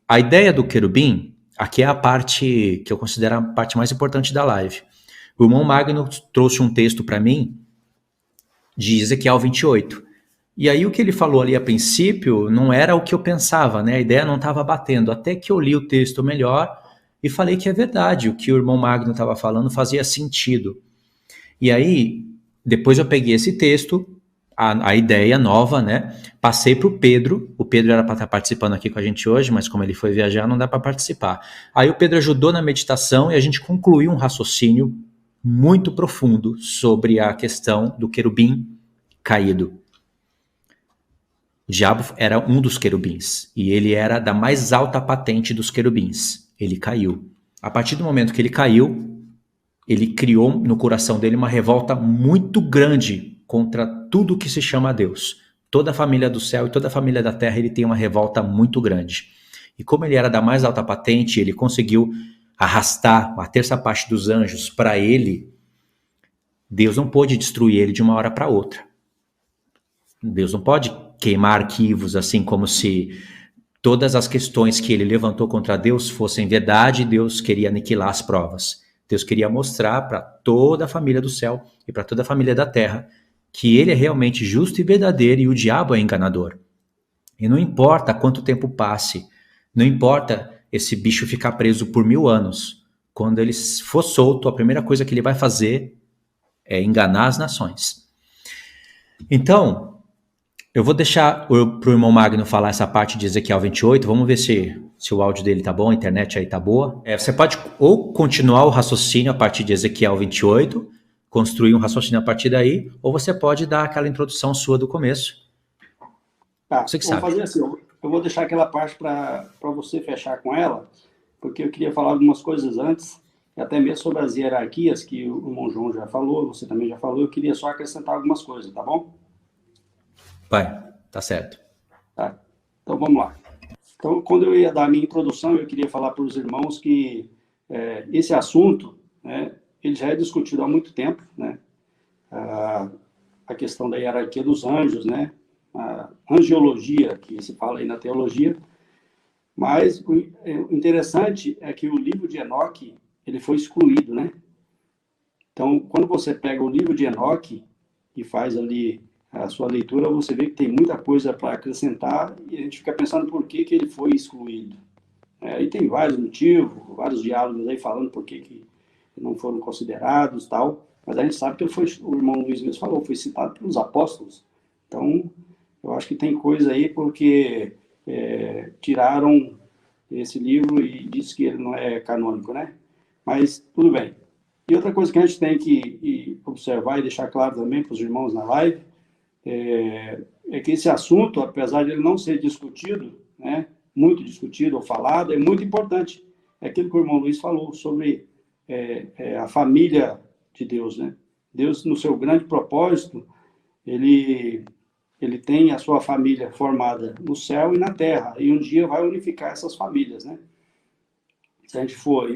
A ideia do querubim, aqui é a parte que eu considero a parte mais importante da live. O irmão Magno trouxe um texto para mim de Ezequiel 28. E aí o que ele falou ali a princípio não era o que eu pensava, né? A ideia não estava batendo. Até que eu li o texto melhor e falei que é verdade. O que o irmão Magno estava falando fazia sentido. E aí, depois eu peguei esse texto, a ideia nova, né? Passei para o Pedro. O Pedro era para estar participando aqui com a gente hoje, mas como ele foi viajar, não dá para participar. Aí o Pedro ajudou na meditação e a gente concluiu um raciocínio muito profundo sobre a questão do querubim caído. O diabo era um dos querubins e ele era da mais alta patente dos querubins. Ele caiu. A partir do momento que ele caiu, ele criou no coração dele uma revolta muito grande contra tudo que se chama Deus. Toda a família do céu e toda a família da terra, ele tem uma revolta muito grande. E como ele era da mais alta patente, ele conseguiu arrastar a terça parte dos anjos para ele. Deus não pôde destruir ele de uma hora para outra. Deus não pode queimar arquivos assim como se todas as questões que ele levantou contra Deus fossem verdade e Deus queria aniquilar as provas. Deus queria mostrar para toda a família do céu e para toda a família da terra que ele é realmente justo e verdadeiro e o diabo é enganador. E não importa quanto tempo passe, não importa esse bicho ficar preso por 1000 anos, quando ele for solto, a primeira coisa que ele vai fazer é enganar as nações. Então, eu vou deixar para o irmão Magno falar essa parte de Ezequiel 28, vamos ver se o áudio dele tá bom, a internet aí tá boa. Você pode ou continuar o raciocínio a partir de Ezequiel 28, construir um raciocínio a partir daí, ou você pode dar aquela introdução sua do começo. Tá, você que vamos sabe. Fazer assim, eu vou deixar aquela parte para você fechar com ela, porque eu queria falar algumas coisas antes, até mesmo sobre as hierarquias, que o irmão João já falou, você também já falou, eu queria só acrescentar algumas coisas, tá bom? Vai, tá certo. Tá, então vamos lá. Então, quando eu ia dar a minha introdução, eu queria falar para os irmãos que esse assunto, né, ele já é discutido há muito tempo, né? A questão da hierarquia dos anjos, né? A angiologia, que se fala aí na teologia. Mas o interessante é que o livro de Enoque, ele foi excluído, né? Então, quando você pega o livro de Enoque e faz ali a sua leitura, você vê que tem muita coisa para acrescentar e a gente fica pensando por que ele foi excluído. E tem vários motivos, vários diálogos aí falando por que não foram considerados, tal, mas a gente sabe que o irmão Luiz mesmo falou, foi citado pelos apóstolos. Então, eu acho que tem coisa aí porque tiraram esse livro e disse que ele não é canônico, né? Mas tudo bem. E outra coisa que a gente tem que observar e deixar claro também para os irmãos na live é que esse assunto, apesar de ele não ser discutido, né, muito discutido ou falado, é muito importante. É aquilo que o irmão Luiz falou sobre a família de Deus, né? Deus, no seu grande propósito, ele tem a sua família formada no céu e na terra, e um dia vai unificar essas famílias, né? Se a gente for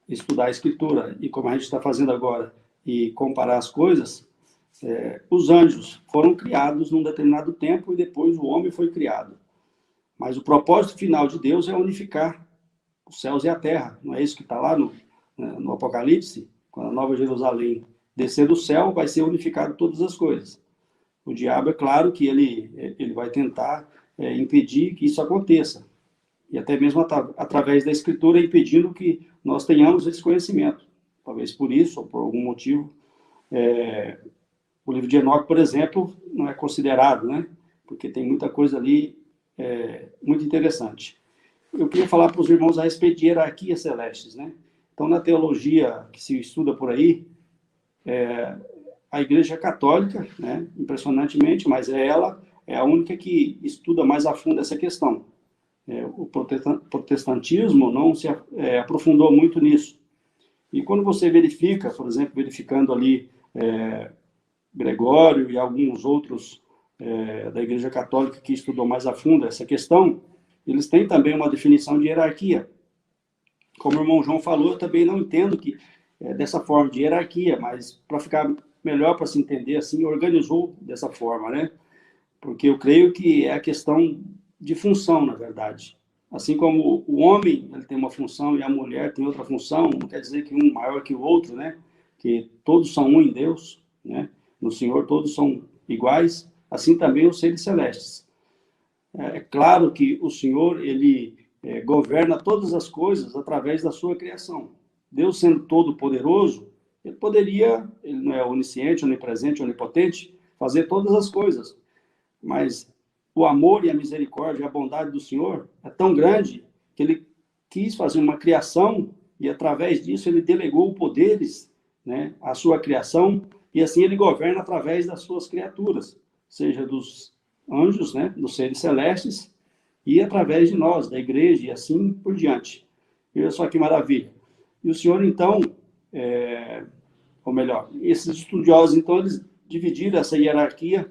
estudar a Escritura, e como a gente está fazendo agora, e comparar as coisas, os anjos foram criados num determinado tempo e depois o homem foi criado. Mas o propósito final de Deus é unificar os céus e a terra. Não é isso que está lá no Apocalipse? Quando a Nova Jerusalém descer do céu, vai ser unificado todas as coisas. O diabo, é claro que ele vai tentar impedir que isso aconteça. E até mesmo através da Escritura, impedindo que nós tenhamos esse conhecimento. Talvez por isso, ou por algum motivo, o livro de Enoque, por exemplo, não é considerado, né? Porque tem muita coisa ali muito interessante. Eu queria falar para os irmãos a respeito de hierarquias celestes, né? Então, na teologia que se estuda por aí, a Igreja Católica, né, impressionantemente, mas ela é a única que estuda mais a fundo essa questão. O protestantismo não se aprofundou muito nisso. E quando você verifica, por exemplo, verificando ali Gregório e alguns outros da Igreja Católica que estudou mais a fundo essa questão, eles têm também uma definição de hierarquia. Como o irmão João falou, eu também não entendo que dessa forma de hierarquia, mas para ficar melhor para se entender assim, organizou dessa forma, né? Porque eu creio que é a questão de função, na verdade. Assim como o homem ele tem uma função e a mulher tem outra função, não quer dizer que um maior que o outro, né? Que todos são um em Deus, né? No Senhor todos são iguais, assim também os seres celestes. É claro que o Senhor, ele governa todas as coisas através da sua criação. Deus sendo todo-poderoso, ele poderia, ele não é onisciente, onipresente, onipotente, fazer todas as coisas. Mas o amor e a misericórdia e a bondade do Senhor é tão grande que ele quis fazer uma criação e, através disso, ele delegou poderes, né, à sua criação, e assim ele governa através das suas criaturas, seja dos anjos, né, dos seres celestes, e através de nós, da igreja, e assim por diante. Olha só que maravilha. E o Senhor, então, ou melhor, esses estudiosos, então, eles dividiram essa hierarquia.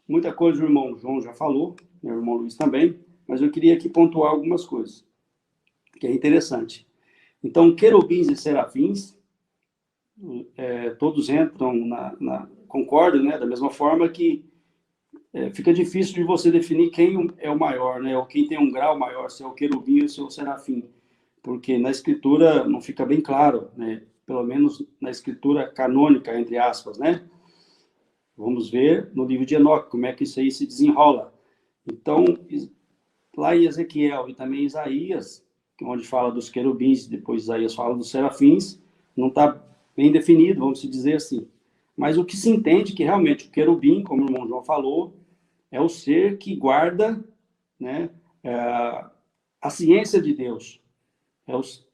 Muita coisa o irmão João já falou, o irmão Luiz também, mas eu queria aqui pontuar algumas coisas, que é interessante. Então, querubins e serafins, todos entram concordam, né, da mesma forma que fica difícil de você definir quem é o maior, né, ou quem tem um grau maior, se é o querubim ou se é o serafim, porque na escritura não fica bem claro, né, pelo menos na escritura canônica, entre aspas, né. Vamos ver no livro de Enoque como é que isso aí se desenrola. Então, lá em Ezequiel e também em Isaías, onde fala dos querubins, depois Isaías fala dos serafins, não está bem definido, vamos dizer assim. Mas o que se entende que realmente o querubim, como o irmão João falou, é o ser que guarda, né, a ciência de Deus.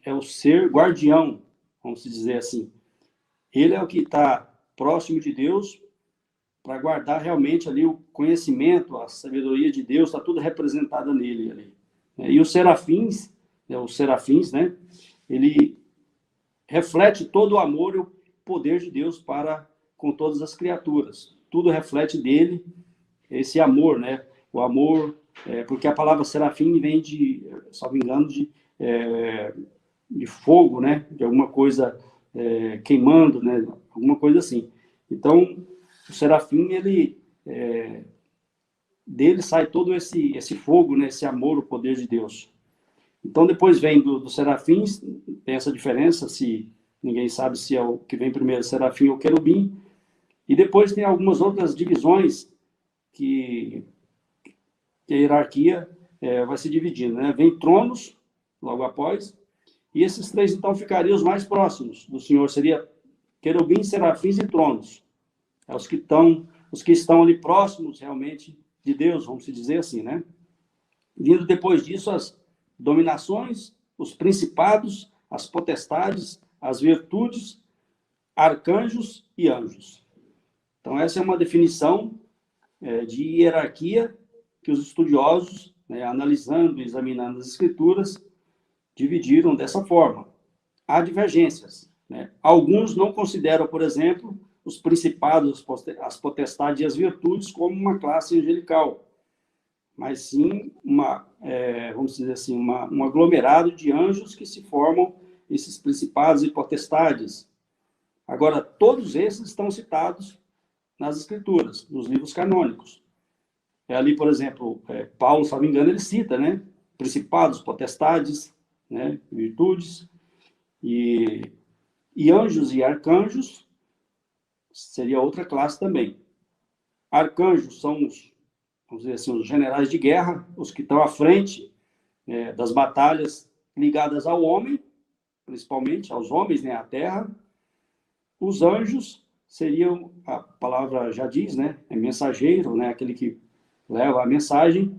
É o ser guardião, vamos dizer assim. Ele é o que está próximo de Deus para guardar realmente ali o conhecimento, a sabedoria de Deus, está tudo representado nele ali. E os serafins, né, ele reflete todo o amor e o poder de Deus para com todas as criaturas. Tudo reflete dele esse amor, né? O amor, porque a palavra serafim vem de, se não me engano, de fogo, né? De alguma coisa queimando, né? Alguma coisa assim. Então, o serafim, dele sai todo esse fogo, né? Esse amor, o poder de Deus. Então, depois vem dos serafins, tem essa diferença, se ninguém sabe se é o que vem primeiro, serafim ou querubim. E depois tem algumas outras divisões que a hierarquia vai se dividindo, né? Vem tronos, logo após, e esses três, então, ficariam os mais próximos do Senhor, seria querubins, serafins e tronos. Os que estão ali próximos, realmente, de Deus, vamos dizer assim, né? Vindo depois disso, as dominações, os principados, as potestades, as virtudes, arcanjos e anjos. Então, essa é uma definição de hierarquia que os estudiosos, né, analisando e examinando as escrituras, dividiram dessa forma. Há divergências, né? Alguns não consideram, por exemplo, os principados, as potestades e as virtudes como uma classe angelical, mas sim vamos dizer assim, um aglomerado de anjos que se formam esses principados e potestades. Agora, todos esses estão citados nas escrituras, nos livros canônicos. Ali, por exemplo, Paulo, se não me engano, ele cita, né? Principados, potestades, né? Virtudes, e anjos e arcanjos seria outra classe também. Arcanjos são vamos dizer assim, os generais de guerra, os que estão à frente das batalhas ligadas ao homem, principalmente aos homens, né, à terra. Os anjos seriam, a palavra já diz, né, é mensageiro, né, aquele que leva a mensagem,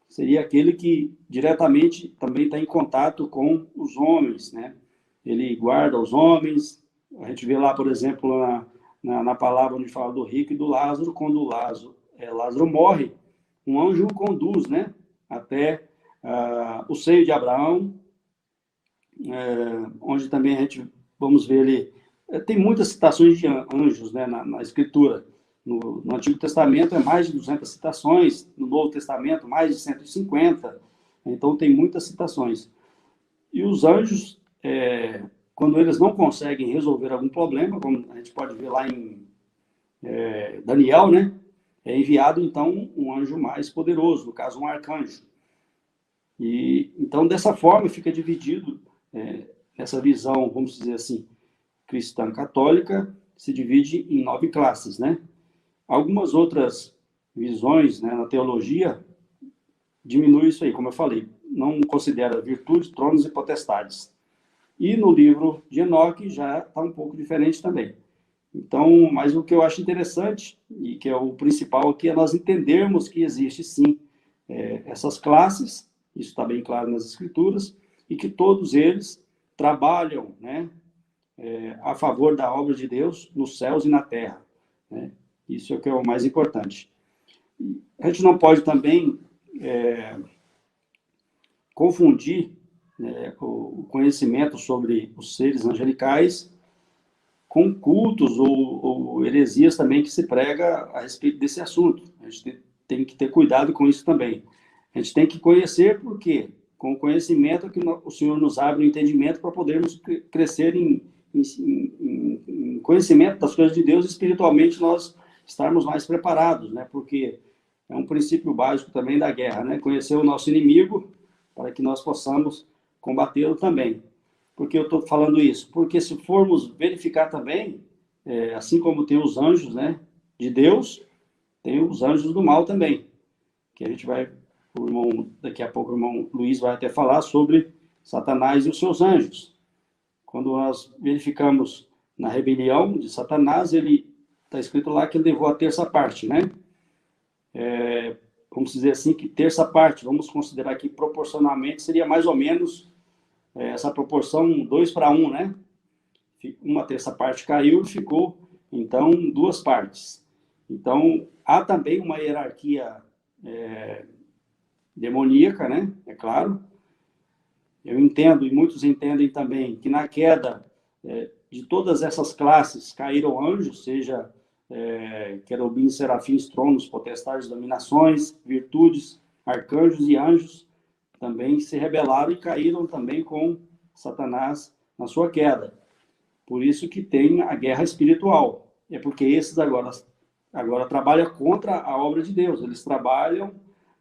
seria aquele que diretamente também está em contato com os homens, né? Ele guarda os homens. A gente vê lá, por exemplo, na palavra onde fala do rico e do Lázaro, quando Lázaro morre, um anjo o conduz, né, até o seio de Abraão, onde também a gente, vamos ver ali, tem muitas citações de anjos, né, na Escritura. No Antigo Testamento é mais de 200 citações, no Novo Testamento mais de 150, então tem muitas citações. E os anjos, quando eles não conseguem resolver algum problema, como a gente pode ver lá em Daniel, né, é enviado então um anjo mais poderoso, no caso um arcanjo. E então, dessa forma, fica dividido essa visão, vamos dizer assim, cristã católica, se divide em 9 classes, né? Algumas outras visões, né, na teologia diminui isso aí, como eu falei, não considera virtudes, tronos e potestades. E no livro de Enoque já está um pouco diferente também. Então, mas o que eu acho interessante, e que é o principal aqui, é nós entendermos que existe sim essas classes, isso está bem claro nas Escrituras, e que todos eles trabalham, né, a favor da obra de Deus nos céus e na terra, né? Isso é o que é o mais importante. A gente não pode também confundir, né, o conhecimento sobre os seres angelicais com cultos ou heresias também que se prega a respeito desse assunto. A gente tem que ter cuidado com isso também. A gente tem que conhecer, porque com o conhecimento que o Senhor nos abre o entendimento para podermos crescer em conhecimento das coisas de Deus, e espiritualmente nós estarmos mais preparados, né? Porque é um princípio básico também da guerra, né? Conhecer o nosso inimigo para que nós possamos combatê-lo também. Por que eu estou falando isso? Porque se formos verificar também, assim como tem os anjos, né, de Deus, tem os anjos do mal também, que a gente vai, daqui a pouco o irmão Luiz vai até falar sobre Satanás e os seus anjos. Quando nós verificamos na rebelião de Satanás, ele está escrito lá que ele levou a terça parte, né? Vamos dizer assim, que terça parte, vamos considerar que proporcionalmente seria mais ou menos essa proporção 2 para 1, né? Uma terça parte caiu e ficou, então, 2 partes. Então, há também uma hierarquia demoníaca, né? É claro. Eu entendo, e muitos entendem também, que na queda de todas essas classes caíram anjos, seja querubins, serafins, tronos, potestades, dominações, virtudes, arcanjos e anjos, também se rebelaram e caíram também com Satanás na sua queda. Por isso que tem a guerra espiritual. É porque esses agora trabalham contra a obra de Deus. Eles trabalham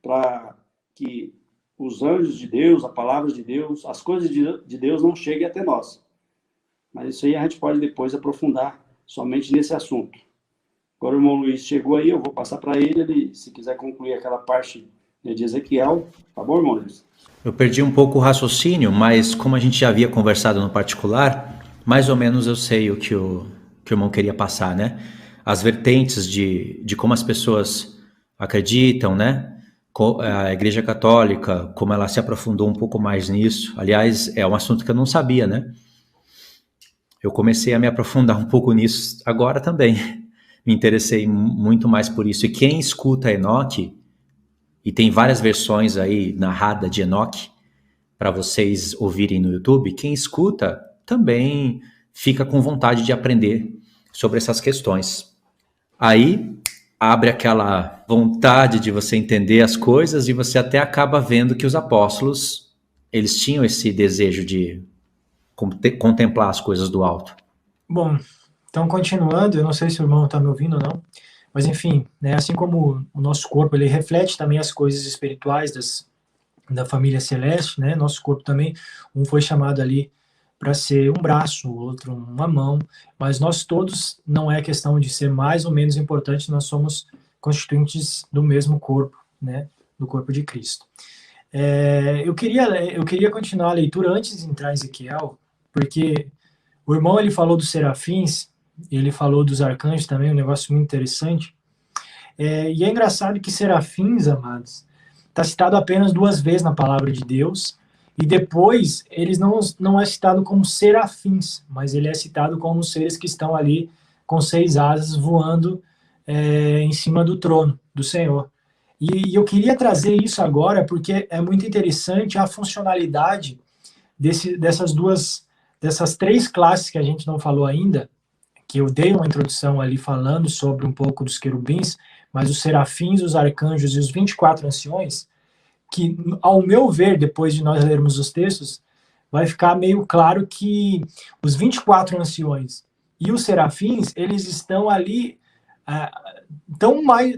para que os anjos de Deus, a palavra de Deus, as coisas de Deus não cheguem até nós. Mas isso aí a gente pode depois aprofundar somente nesse assunto. Agora o irmão Luiz chegou aí, eu vou passar para ele, se quiser concluir aquela parte de Ezequiel. Tá bom, irmão Luiz? Eu perdi um pouco o raciocínio, mas como a gente já havia conversado no particular, mais ou menos eu sei o que o irmão queria passar, né? As vertentes de como as pessoas acreditam, né? A Igreja Católica, como ela se aprofundou um pouco mais nisso. Aliás, é um assunto que eu não sabia, né? Eu comecei a me aprofundar um pouco nisso agora também. Me interessei muito mais por isso. E quem escuta Enoque, e tem várias versões aí narrada de Enoque para vocês ouvirem no YouTube, quem escuta também fica com vontade de aprender sobre essas questões. Aí abre aquela vontade de você entender as coisas e você até acaba vendo que os apóstolos, eles tinham esse desejo de contemplar as coisas do alto. Bom, então continuando, eu não sei se o irmão está me ouvindo ou não, mas enfim, né, assim como o nosso corpo ele reflete também as coisas espirituais da família celeste, né, nosso corpo também, um foi chamado ali para ser um braço, o outro uma mão, mas nós todos, não é questão de ser mais ou menos importante, nós somos constituintes do mesmo corpo, né, do corpo de Cristo. Eu queria continuar a leitura antes de entrar em Ezequiel, porque o irmão ele falou dos serafins, ele falou dos arcanjos também, um negócio muito interessante. E é engraçado que serafins, amados, está citado apenas 2 vezes na palavra de Deus, e depois eles não é citado como serafins, mas ele é citado como seres que estão ali com 6 asas voando em cima do trono do Senhor. E eu queria trazer isso agora porque é muito interessante a funcionalidade dessas 3 classes que a gente não falou ainda, que eu dei uma introdução ali falando sobre um pouco dos querubins, mas os serafins, os arcanjos e os 24 anciões, que, ao meu ver, depois de nós lermos os textos, vai ficar meio claro que os 24 anciões e os serafins, eles estão ali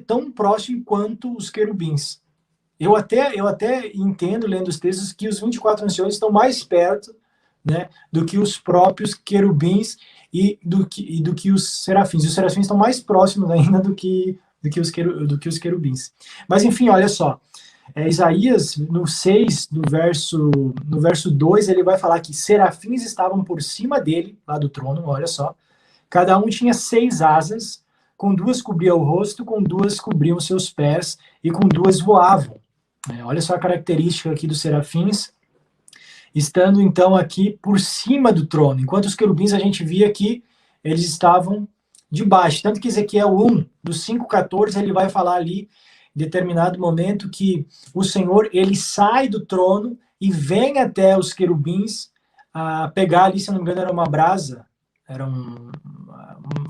tão próximos quanto os querubins. eu até entendo, lendo os textos, que os 24 anciões estão mais perto, né, do que os próprios querubins e do que os serafins. E os serafins estão mais próximos ainda do que os querubins. Mas, enfim, olha só. Isaías, no 6, no verso 2, ele vai falar que serafins estavam por cima dele, lá do trono, olha só. Cada um tinha 6 asas, com 2 cobria o rosto, com 2 cobriam seus pés, e com 2 voavam. Olha só a característica aqui dos serafins, estando então aqui por cima do trono, enquanto os querubins a gente via que eles estavam de baixo. Tanto que Ezequiel 1, do 5,14, ele vai falar ali, em determinado momento, que o Senhor, ele sai do trono e vem até os querubins a pegar ali, se não me engano, era uma brasa, era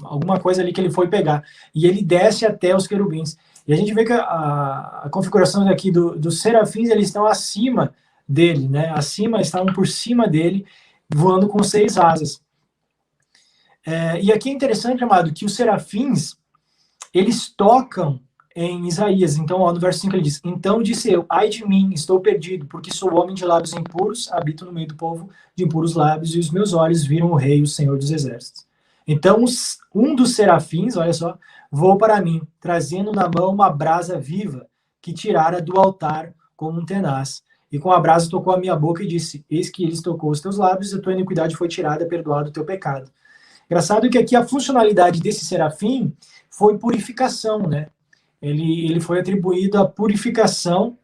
alguma coisa ali que ele foi pegar. E ele desce até os querubins. E a gente vê que a configuração aqui dos serafins, eles estão acima dele, né? Estavam por cima dele, voando com 6 asas. E aqui é interessante, amado, que os serafins, eles tocam em Isaías. Então, no verso 5 ele diz: então disse eu, ai de mim, estou perdido, porque sou homem de lábios impuros, habito no meio do povo de impuros lábios, e os meus olhos viram o rei, o Senhor dos exércitos. Então, um dos serafins, olha só, voou para mim, trazendo na mão uma brasa viva, que tirara do altar como um tenaz. E com a brasa tocou a minha boca e disse: eis que eles tocou os teus lábios, e a tua iniquidade foi tirada, perdoado o teu pecado. Engraçado que aqui a funcionalidade desse serafim foi purificação, né? Ele foi atribuído à purificação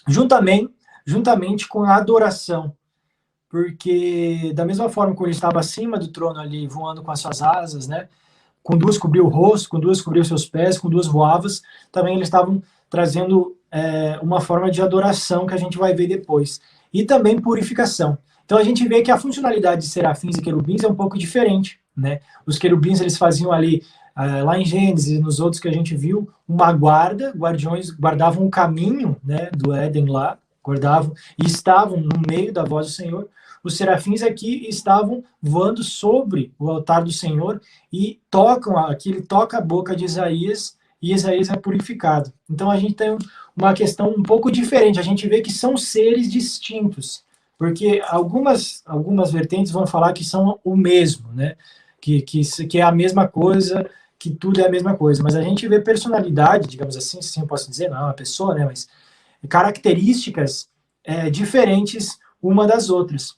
juntamente com a adoração. Porque, da mesma forma que ele estava acima do trono ali, voando com as suas asas, né? Com 2 cobriu o rosto, com 2 cobriu seus pés, com 2 voavas, também eles estavam trazendo uma forma de adoração que a gente vai ver depois. E também purificação. Então a gente vê que a funcionalidade de serafins e querubins é um pouco diferente, né? Os querubins, eles faziam ali, lá em Gênesis e nos outros que a gente viu, uma guarda, guardiões guardavam o caminho, né, do Éden lá, guardavam e estavam no meio da voz do Senhor. Os serafins aqui estavam voando sobre o altar do Senhor e aqui ele toca a boca de Isaías e Isaías é purificado. Então a gente tem uma questão um pouco diferente, a gente vê que são seres distintos, porque algumas vertentes vão falar que são o mesmo, né? Que é a mesma coisa, que tudo é a mesma coisa, mas a gente vê personalidade, digamos assim eu posso dizer, não é uma pessoa, né? Mas características diferentes uma das outras.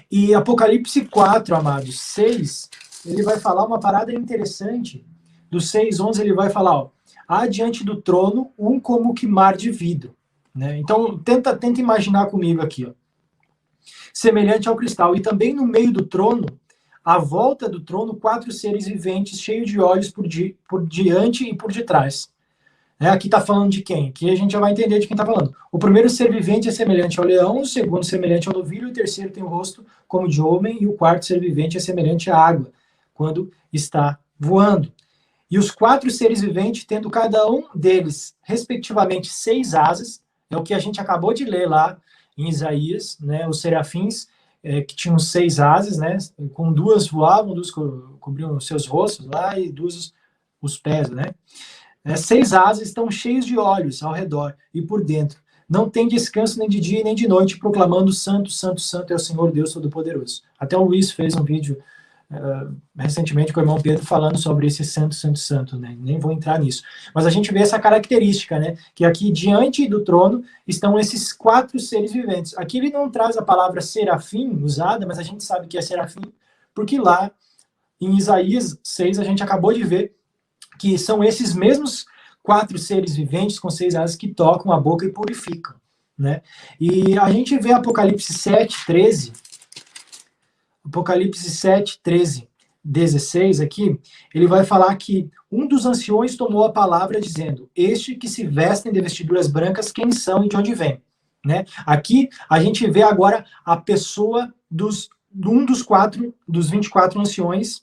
E Apocalipse 4, amados, 6, ele vai falar uma parada interessante. Do 6:11 ele vai falar, ó, há diante do trono um como que mar de vidro, né? Então tenta imaginar comigo aqui, ó, semelhante ao cristal, e também no meio do trono, à volta do trono, 4 seres viventes cheios de olhos por diante e por detrás. Aqui está falando de quem? Aqui a gente já vai entender de quem está falando. O primeiro ser vivente é semelhante ao leão, o segundo semelhante ao novilho, o terceiro tem o rosto como de homem, e o quarto ser vivente é semelhante à água, quando está voando. E os 4 seres viventes, tendo cada um deles, respectivamente, 6 asas, é o que a gente acabou de ler lá em Isaías, né? Os serafins, que tinham 6 asas, né? Com 2 voavam, 2 cobriam os seus rostos lá, e 2 os pés, né? 6 asas estão cheios de olhos ao redor e por dentro. Não tem descanso nem de dia nem de noite, proclamando santo, santo, santo é o Senhor Deus Todo-Poderoso. Até o Luiz fez um vídeo recentemente com o irmão Pedro falando sobre esse santo, santo, santo, né? Nem vou entrar nisso. Mas a gente vê essa característica, né? Que aqui diante do trono estão esses 4 seres viventes. Aqui ele não traz a palavra serafim usada, mas a gente sabe que é serafim, porque lá em Isaías 6 a gente acabou de ver que são esses mesmos 4 seres viventes com 6 asas que tocam a boca e purificam, né? E a gente vê Apocalipse 7:13, Apocalipse 7:13, 16 aqui, ele vai falar que um dos anciões tomou a palavra dizendo: este que se vestem de vestiduras brancas, quem são e de onde vêm? Né? Aqui a gente vê agora a pessoa dos 24 anciões,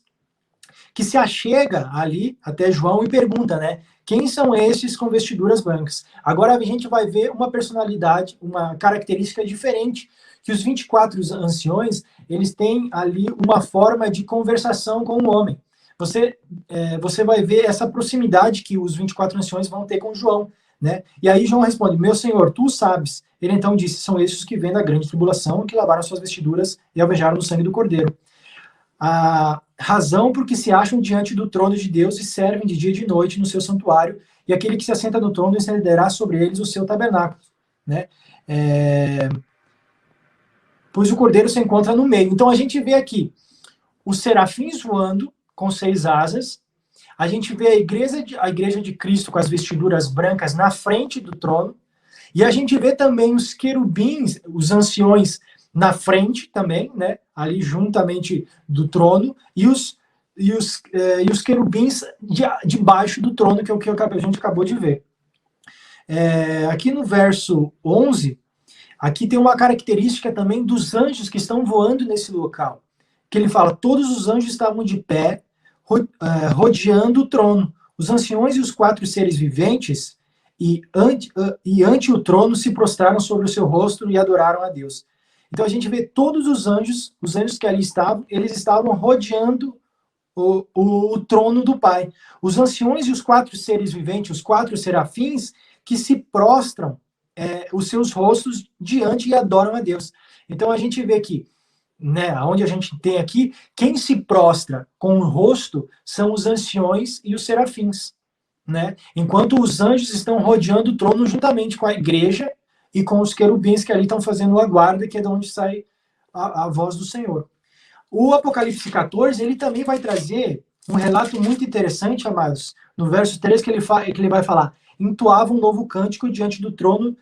que se achega ali até João e pergunta, né? Quem são estes com vestiduras brancas? Agora a gente vai ver uma personalidade, uma característica diferente, que os 24 anciões, eles têm ali uma forma de conversação com o homem. Você vai ver essa proximidade que os 24 anciões vão ter com João. né? E aí João responde, meu Senhor, tu sabes. Ele então disse, são esses que vêm da grande tribulação, que lavaram suas vestiduras e alvejaram no sangue do Cordeiro. A razão porque se acham diante do trono de Deus e servem de dia e de noite no seu santuário, e aquele que se assenta no trono estenderá sobre eles o seu tabernáculo, né? Pois o Cordeiro se encontra no meio. Então a gente vê aqui os serafins voando com 6 asas, a gente vê a igreja de Cristo com as vestiduras brancas na frente do trono, e a gente vê também os querubins, os anciões na frente também, né, ali juntamente do trono, e os querubins debaixo do trono, que é o que a gente acabou de ver. Aqui no verso 11, aqui tem uma característica também dos anjos que estão voando nesse local, que ele fala, todos os anjos estavam de pé, rodeando o trono. Os anciões e os 4 seres viventes, e ante o trono se prostraram sobre o seu rosto e adoraram a Deus. Então a gente vê todos os anjos que ali estavam, eles estavam rodeando o trono do Pai. Os anciões e os 4 seres viventes, os 4 serafins, que se prostram os seus rostos diante e adoram a Deus. Então a gente vê que, né, onde a gente tem aqui, quem se prostra com o rosto são os anciões e os serafins, né? Enquanto os anjos estão rodeando o trono juntamente com a igreja e com os querubins que ali estão fazendo a guarda, que é de onde sai a voz do Senhor. O Apocalipse 14, ele também vai trazer um relato muito interessante, amados, no verso 3, que ele vai falar, entoava um novo cântico diante do trono,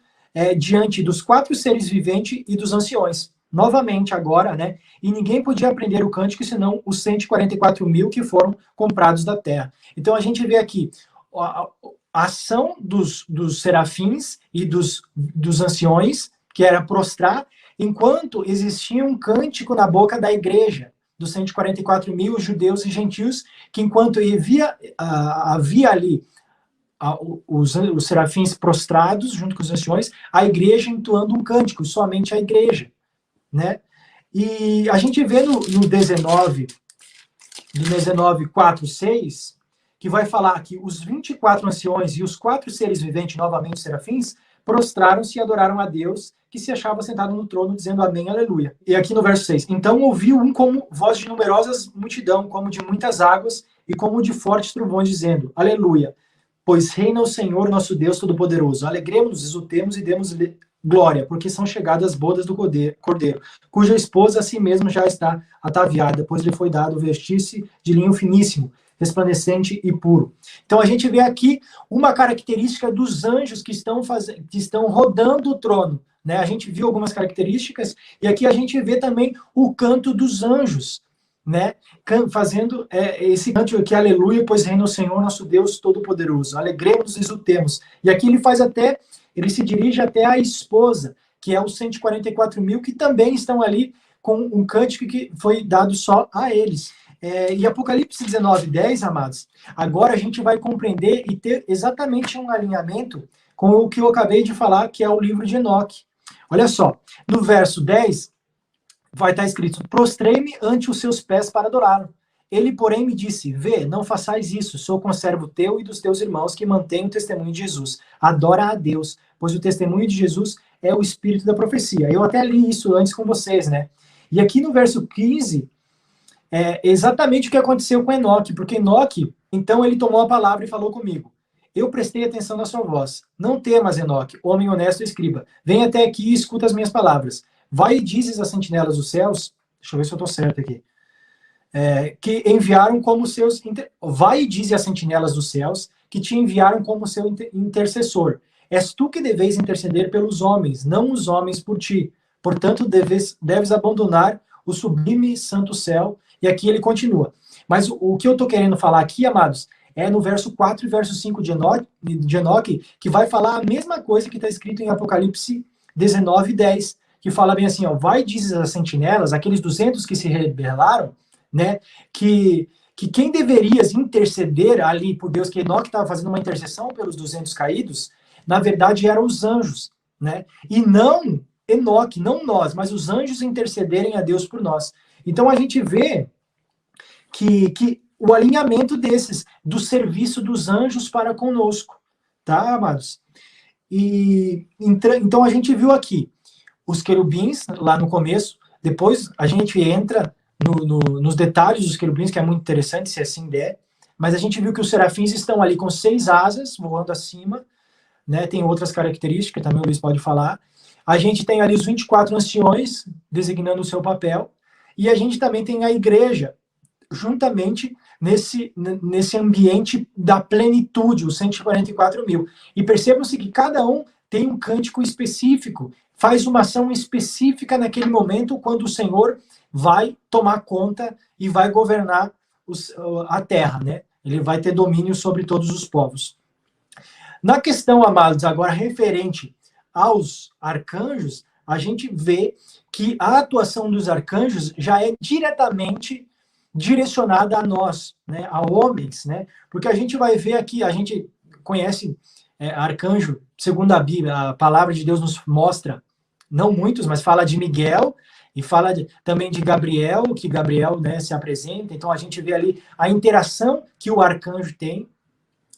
diante dos 4 seres viventes e dos anciões. Novamente agora, né? E ninguém podia aprender o cântico senão os 144 mil que foram comprados da terra. Então a gente vê aqui a ação dos serafins e dos anciões, que era prostrar, enquanto existia um cântico na boca da igreja, dos 144 mil judeus e gentios, que enquanto havia ali os serafins prostrados junto com os anciões, a igreja entoando um cântico, somente a igreja, né? E a gente vê no 19, 4, 6, que vai falar que os 24 anciões e os 4 seres viventes, novamente serafins, prostraram-se e adoraram a Deus, que se achava sentado no trono, dizendo amém, aleluia. E aqui no verso 6, então ouviu um como voz de numerosas multidão, como de muitas águas, e como de fortes trovões, dizendo, aleluia, pois reina o Senhor, nosso Deus Todo-Poderoso. Alegremos-nos, exultemos e demos-lhe glória, porque são chegadas as bodas do Cordeiro, cuja esposa a si mesma já está ataviada, pois lhe foi dado vestir-se de linho finíssimo, resplandecente e puro. Então a gente vê aqui uma característica dos anjos que estão rodando o trono, né? A gente viu algumas características, e aqui a gente vê também o canto dos anjos, né? Fazendo esse canto aqui, aleluia, pois reina o Senhor, nosso Deus Todo-Poderoso. Alegremos e exultemos. E aqui ele se dirige até a esposa, que é os 144 mil, que também estão ali com um cântico que foi dado só a eles. E Apocalipse 19, 10, amados, agora a gente vai compreender e ter exatamente um alinhamento com o que eu acabei de falar, que é o livro de Enoque. Olha só, no verso 10, vai estar escrito, prostrei-me ante os seus pés para adorá-lo. Ele, porém, me disse, vê, não façais isso, sou conservo teu e dos teus irmãos que mantêm o testemunho de Jesus. Adora a Deus, pois o testemunho de Jesus é o espírito da profecia. Eu até li isso antes com vocês, né? E aqui no verso 15, é exatamente o que aconteceu com Enoque, porque Enoque, então ele tomou a palavra e falou comigo. Eu prestei atenção na sua voz. Não temas, Enoque, homem honesto e escriba. Vem até aqui e escuta as minhas palavras. Vai e dizes às sentinelas dos céus, deixa eu ver se eu estou certo aqui, que enviaram como seus... Vai e dize às sentinelas dos céus, que te enviaram como seu intercessor. És tu que deveis interceder pelos homens, não os homens por ti. Portanto, deves abandonar o sublime santo céu. E aqui ele continua. Mas o que eu estou querendo falar aqui, amados, é no verso 4 e verso 5 de Enoque, que vai falar a mesma coisa que está escrito em Apocalipse 19, 10, que fala bem assim, ó, vai dizer às sentinelas, aqueles 200 que se rebelaram, né, que quem deveria interceder ali por Deus, que Enoque estava fazendo uma intercessão pelos 200 caídos, na verdade eram os anjos, né, e não Enoque, não nós, mas os anjos intercederem a Deus por nós. Então a gente vê que o alinhamento do serviço dos anjos para conosco, tá, amados? E então a gente viu aqui os querubins lá no começo, depois a gente entra nos detalhes dos querubins, que é muito interessante, se assim der, mas a gente viu que os serafins estão ali com 6 asas, voando acima, né? Tem outras características, também o Luiz pode falar. A gente tem ali os 24 anciões, designando o seu papel, e a gente também tem a igreja, juntamente nesse ambiente da plenitude, os 144 mil. E percebam-se que cada um tem um cântico específico, faz uma ação específica naquele momento, quando o Senhor vai tomar conta e vai governar a terra, né? Ele vai ter domínio sobre todos os povos. Na questão, amados, agora referente aos arcanjos, a gente vê que a atuação dos arcanjos já é diretamente direcionada a nós, né, a homens, né? Porque a gente vai ver aqui, a gente conhece arcanjo, segundo a Bíblia, a palavra de Deus nos mostra, não muitos, mas fala de Miguel e fala também de Gabriel, que Gabriel, né, se apresenta. Então a gente vê ali a interação que o arcanjo tem.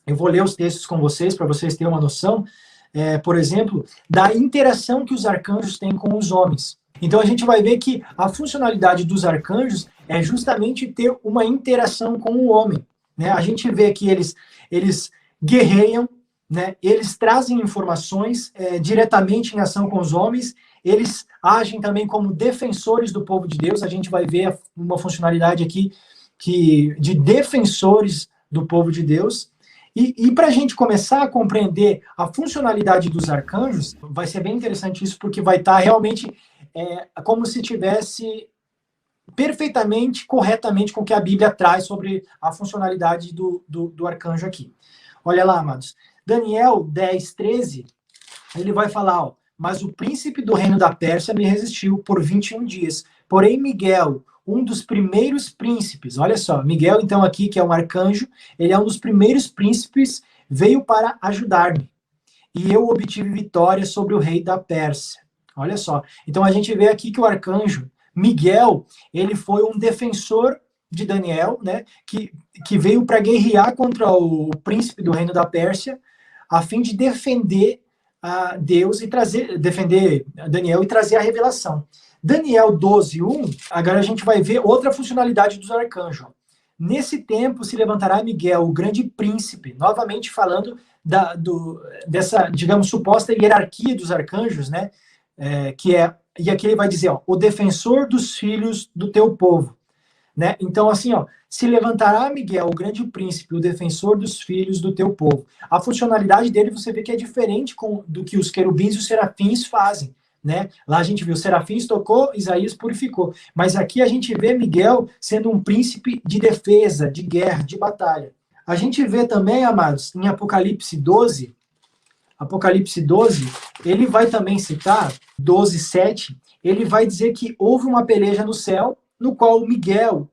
Eu vou ler os textos com vocês para vocês terem uma noção, por exemplo, da interação que os arcanjos têm com os homens. Então a gente vai ver que a funcionalidade dos arcanjos é justamente ter uma interação com o homem, né? A gente vê que eles guerreiam, né? Eles trazem informações diretamente em ação com os homens, eles agem também como defensores do povo de Deus. A gente vai ver uma funcionalidade aqui de defensores do povo de Deus. E para a gente começar a compreender a funcionalidade dos arcanjos, vai ser bem interessante isso, porque vai estar realmente como se tivesse perfeitamente, corretamente com o que a Bíblia traz sobre a funcionalidade do arcanjo aqui. Olha lá, amados. Daniel 10, 13, ele vai falar, ó, mas o príncipe do reino da Pérsia me resistiu por 21 dias. Porém, Miguel, um dos primeiros príncipes, olha só, Miguel, então, aqui, que é um arcanjo, ele é um dos primeiros príncipes, veio para ajudar-me. E eu obtive vitória sobre o rei da Pérsia. Olha só. Então, a gente vê aqui que o arcanjo Miguel, ele foi um defensor de Daniel, né, que veio para guerrear contra o príncipe do reino da Pérsia, a fim de defender Deus e defender Daniel e trazer a revelação. Daniel 12, 1, agora a gente vai ver outra funcionalidade dos arcanjos. Nesse tempo se levantará Miguel, o grande príncipe, novamente falando dessa, digamos, suposta hierarquia dos arcanjos, né? E aqui ele vai dizer, ó, o defensor dos filhos do teu povo. Né? Então, assim, ó, se levantará Miguel, o grande príncipe, o defensor dos filhos do teu povo. A funcionalidade dele, você vê que é diferente do que os querubins e os serafins fazem. Né? Lá a gente viu, serafins tocou, Isaías purificou. Mas aqui a gente vê Miguel sendo um príncipe de defesa, de guerra, de batalha. A gente vê também, amados, em Apocalipse 12, ele vai também citar, 12, 7, ele vai dizer que houve uma peleja no céu, no qual Miguel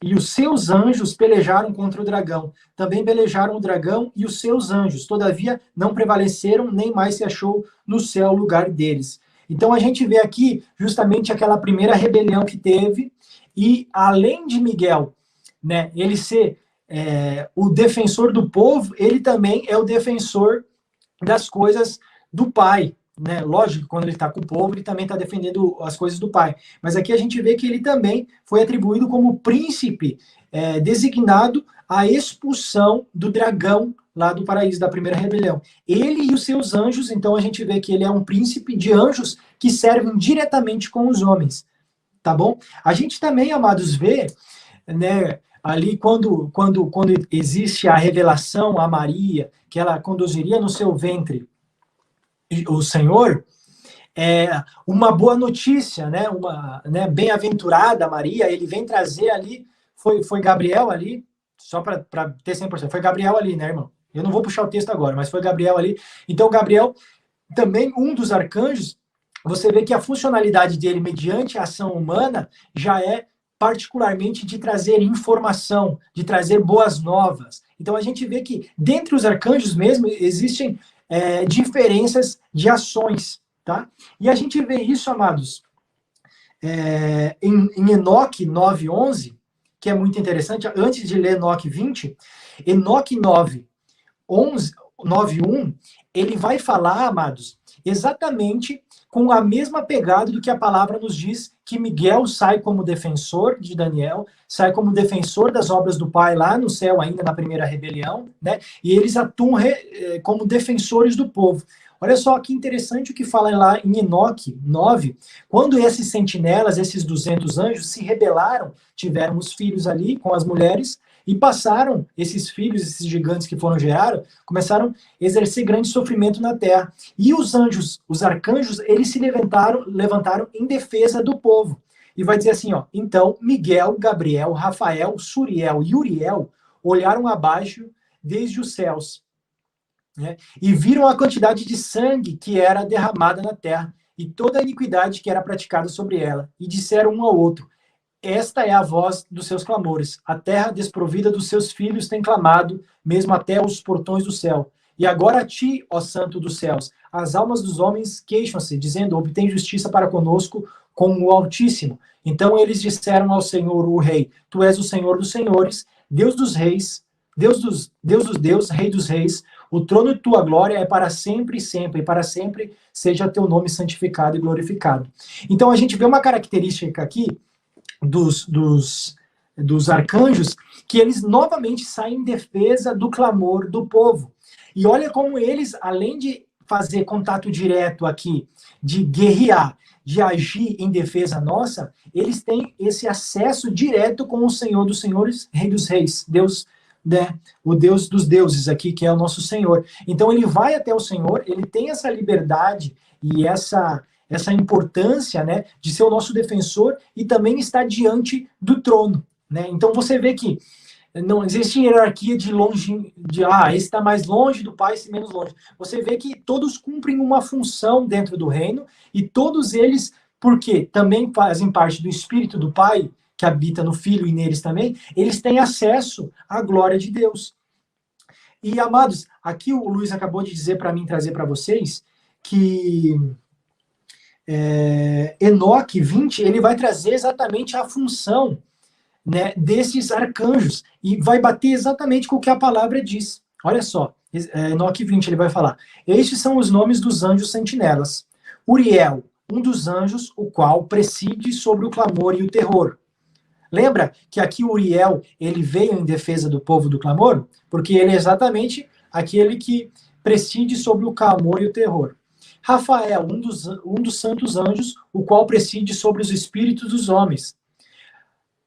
e os seus anjos pelejaram contra o dragão. Também pelejaram o dragão e os seus anjos. Todavia, não prevaleceram, nem mais se achou no céu o lugar deles. Então, a gente vê aqui justamente aquela primeira rebelião que teve. E, além de Miguel, né, ele ser o defensor do povo, ele também é o defensor das coisas do Pai. Né? Lógico, quando ele está com o povo, ele também está defendendo as coisas do Pai. Mas aqui a gente vê que ele também foi atribuído como príncipe designado à expulsão do dragão lá do paraíso, da primeira rebelião. Ele e os seus anjos, então a gente vê que ele é um príncipe de anjos que servem diretamente com os homens. Tá bom? A gente também, amados, vê, né, ali quando existe a revelação a Maria, que ela conduziria no seu ventre o Senhor, uma boa notícia, né? Bem-aventurada Maria, ele vem trazer ali, foi Gabriel ali, só para ter 100%, foi Gabriel ali, né, irmão? Eu não vou puxar o texto agora, mas foi Gabriel ali. Então, Gabriel, também um dos arcanjos, você vê que a funcionalidade dele, mediante a ação humana, já é particularmente de trazer informação, de trazer boas novas. Então, a gente vê que, dentre os arcanjos mesmo, existem diferenças de ações, tá? E a gente vê isso, amados, em Enoque 9:11, que é muito interessante. Antes de ler Enoque 20, Enoque 9:11, 9:1, ele vai falar, amados, exatamente com a mesma pegada do que a palavra nos diz, que Miguel sai como defensor de Daniel, sai como defensor das obras do Pai lá no céu, ainda na primeira rebelião, né? E eles atuam como defensores do povo. Olha só que interessante o que fala lá em Enoque 9, quando esses sentinelas, esses 200 anjos, se rebelaram, tiveram os filhos ali com as mulheres, e passaram, esses filhos, esses gigantes que foram gerados, começaram a exercer grande sofrimento na terra. E os anjos, os arcanjos, eles se levantaram em defesa do povo. E vai dizer assim, ó, então Miguel, Gabriel, Rafael, Suriel e Uriel olharam abaixo desde os céus, né, e viram a quantidade de sangue que era derramada na terra e toda a iniquidade que era praticada sobre ela. E disseram um ao outro, esta é a voz dos seus clamores. A terra desprovida dos seus filhos tem clamado, mesmo até os portões do céu. E agora a ti, ó Santo dos céus, as almas dos homens queixam-se, dizendo, obtém justiça para conosco com o Altíssimo. Então eles disseram ao Senhor, o Rei, tu és o Senhor dos senhores, Deus dos reis, Deus dos deuses, Rei dos reis, o trono de tua glória é para sempre e sempre, e para sempre seja teu nome santificado e glorificado. Então a gente vê uma característica aqui, dos arcanjos, que eles novamente saem em defesa do clamor do povo. E olha como eles, além de fazer contato direto aqui, de guerrear, de agir em defesa nossa, eles têm esse acesso direto com o Senhor dos senhores, Rei dos reis, Deus, né, o Deus dos deuses aqui, que é o nosso Senhor. Então ele vai até o Senhor, ele tem essa liberdade e essa importância, né, de ser o nosso defensor e também estar diante do trono, né? Então você vê que não existe hierarquia de longe, esse está mais longe do Pai, esse menos longe. Você vê que todos cumprem uma função dentro do reino e todos eles, porque também fazem parte do Espírito do Pai, que habita no Filho e neles também, eles têm acesso à glória de Deus. E, amados, aqui o Luiz acabou de dizer para mim, trazer para vocês, que Enoque 20, ele vai trazer exatamente a função, né, desses arcanjos, e vai bater exatamente com o que a palavra diz. Olha só, Enoque 20, ele vai falar, estes são os nomes dos anjos sentinelas. Uriel, um dos anjos, o qual preside sobre o clamor e o terror. Lembra que aqui Uriel, ele veio em defesa do povo do clamor? Porque ele é exatamente aquele que preside sobre o clamor e o terror. Rafael, um dos santos anjos, o qual preside sobre os espíritos dos homens.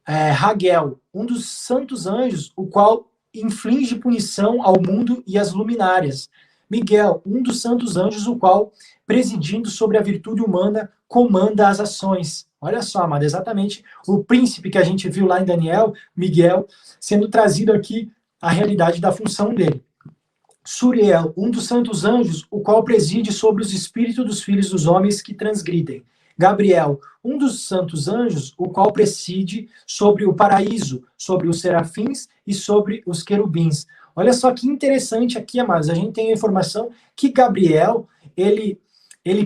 Raguel, um dos santos anjos, o qual inflige punição ao mundo e às luminárias. Miguel, um dos santos anjos, o qual, presidindo sobre a virtude humana, comanda as ações. Olha só, amado, exatamente o príncipe que a gente viu lá em Daniel, Miguel, sendo trazido aqui a realidade da função dele. Suriel, um dos santos anjos, o qual preside sobre os espíritos dos filhos dos homens que transgridem. Gabriel, um dos santos anjos, o qual preside sobre o paraíso, sobre os serafins e sobre os querubins. Olha só que interessante aqui, amados, a gente tem a informação que Gabriel, ele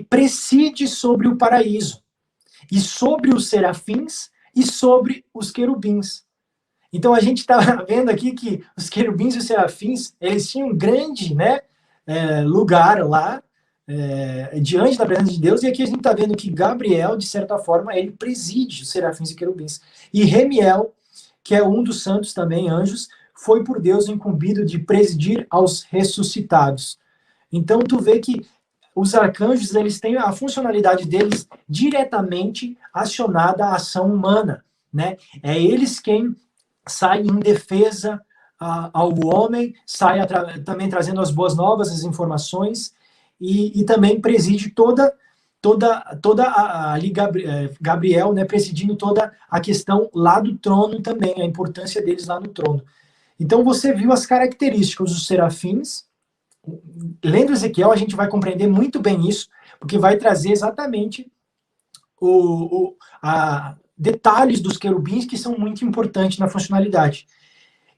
preside sobre o paraíso, e sobre os serafins e sobre os querubins. Então a gente está vendo aqui que os querubins e os serafins, eles tinham um grande, né, lugar lá, diante da presença de Deus, e aqui a gente está vendo que Gabriel, de certa forma, ele preside os serafins e querubins. E Remiel, que é um dos santos também, anjos, foi por Deus incumbido de presidir aos ressuscitados. Então tu vê que os arcanjos, eles têm a funcionalidade deles diretamente acionada à ação humana, né? É eles quem saem em defesa ao homem, saem também trazendo as boas novas, as informações, e também preside toda ali Gabriel, né, presidindo toda a questão lá do trono também, a importância deles lá no trono. Então você viu as características dos serafins. Lendo Ezequiel, a gente vai compreender muito bem isso, porque vai trazer exatamente detalhes dos querubins que são muito importantes na funcionalidade.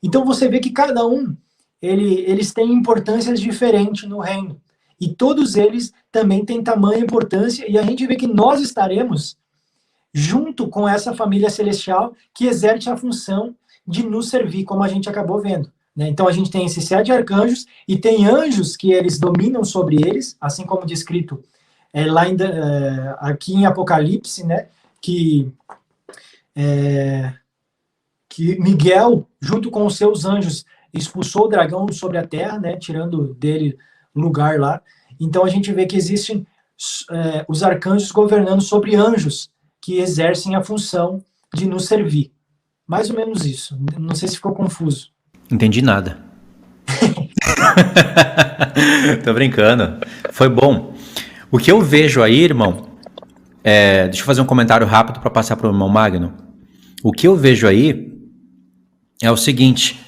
Então você vê que cada um, eles têm importâncias diferentes no reino, e todos eles também têm tamanha importância, e a gente vê que nós estaremos junto com essa família celestial que exerce a função de nos servir, como a gente acabou vendo. né? Então a gente tem esses 7 arcanjos e tem anjos que eles dominam sobre eles, assim como descrito aqui em Apocalipse, né? Que Miguel, junto com os seus anjos, expulsou o dragão sobre a terra, né? Tirando dele lugar lá. Então a gente vê que existem os arcanjos governando sobre anjos que exercem a função de nos servir. Mais ou menos isso. Não sei se ficou confuso. Entendi nada. Tô brincando. Foi bom. O que eu vejo aí, irmão, deixa eu fazer um comentário rápido para passar para o irmão Magno. O que eu vejo aí é o seguinte: